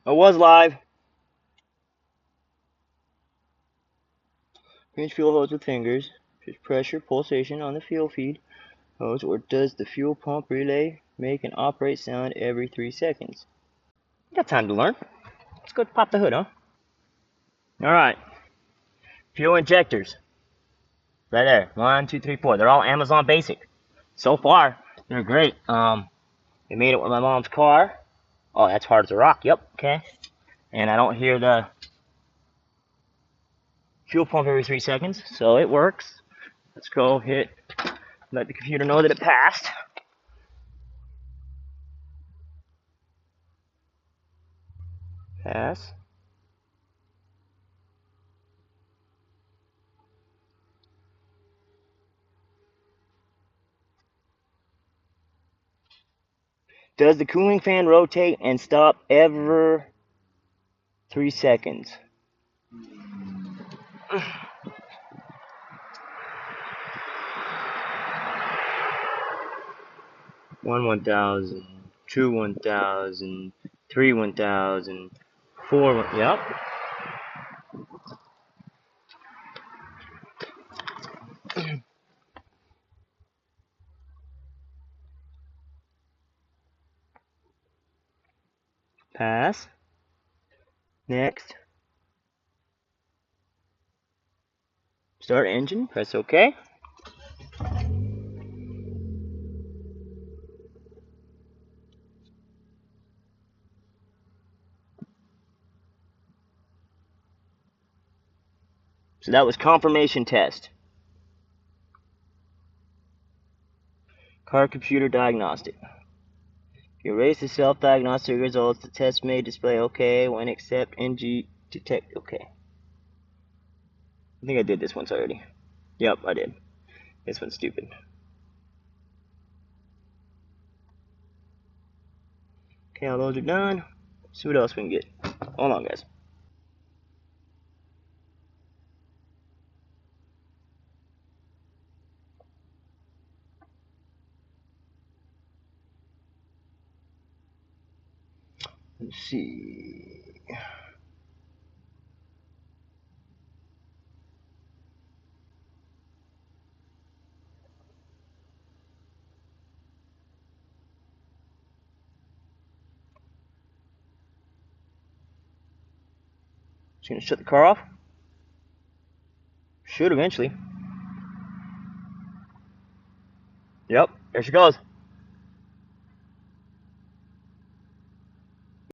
I was live. Pinch fuel hose with fingers. Just pressure pulsation on the fuel feed hose, or does the fuel pump relay make an operate sound every 3 seconds? Got time to learn. Let's go pop the hood, huh? Alright. Fuel injectors. Right there. 1, 2, 3, 4. They're all Amazon Basic. So far, they're great. They made it with my mom's car. Oh, that's hard as a rock. Yep, okay. And I don't hear the fuel pump every 3 seconds, so it works. Let's go hit, let the computer know that it passed. Pass. Does the cooling fan rotate and stop every 3 seconds? One 1,000, two 1,000, three 1,000, four. Yep. Pass. Next. Start engine. Press OK. So that was confirmation test. Car computer diagnostic. If you erase the self-diagnostic results, the test may display OK when accept NG detect OK. I think I did this once already. Yep, I did. This one's stupid. Okay, all those are done. Let's see what else we can get. Hold on, guys. Let's see. Just gonna shut the car off. Should eventually. Yep, there she goes.